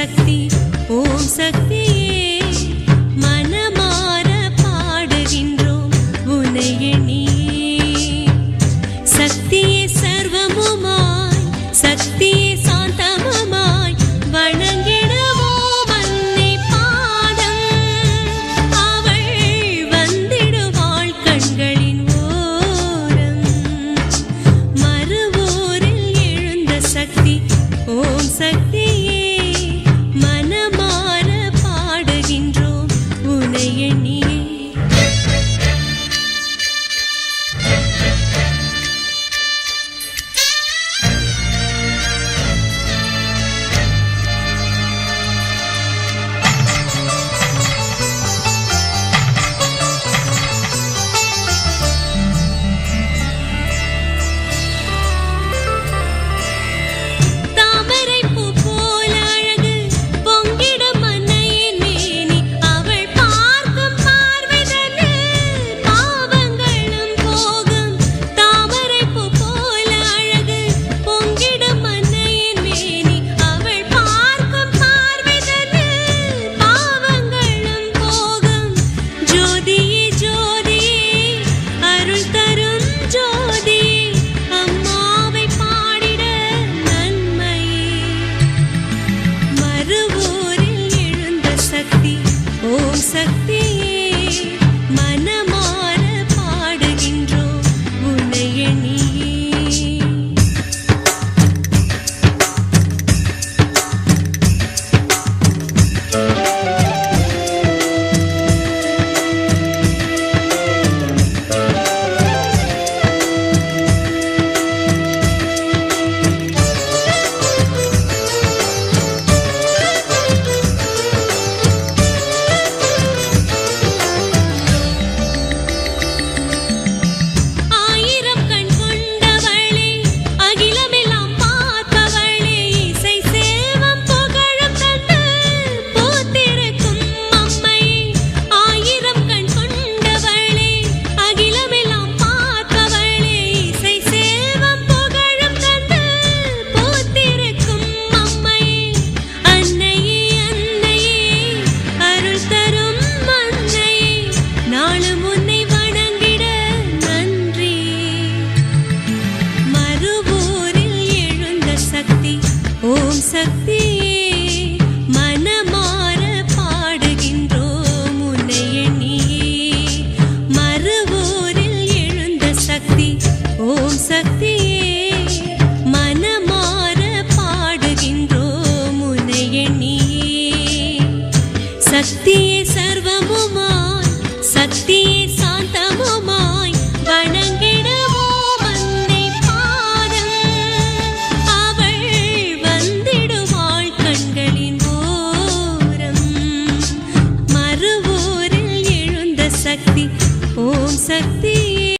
சக்தி ஓம் சக்தியே மனமார பாடுகின்றோம் உன்னை எண்ணியே சக்தியே சர்வமுமாய் சக்தியே சாந்தமுமாய் வணங்கிடுவோம் அன்னை பாதம் அவள் வந்திடுவாள் கண்களின் ஓரம் மறுவூரில் எழுந்த சக்தி ஓம் சக்தியே மனமார பாடுகின்றோம் உன்னை எண்ணியே ஓம் சக்தியே மனமார பாடுகின்றோம் உன்னை எண்ணியே ஓம் சக்தியே மனமார பாடுகின்றோம் உன்னை எண்ணியே மறுவூரில் எழுந்த சக்தி ஓம் சக்தியே மனமார பாடுகின்றோம் உன்னை எண்ணியே சக்தியே சர்வமுமாய் சக்தியே சாந்தமுமாய் வணங்கிடுவோம் அன்னை பாதம் அவள் வந்திடுவாள் கண்களின் ஓரம் மறுவூரில் எழுந்த சக்தி ஓம் சக்தியே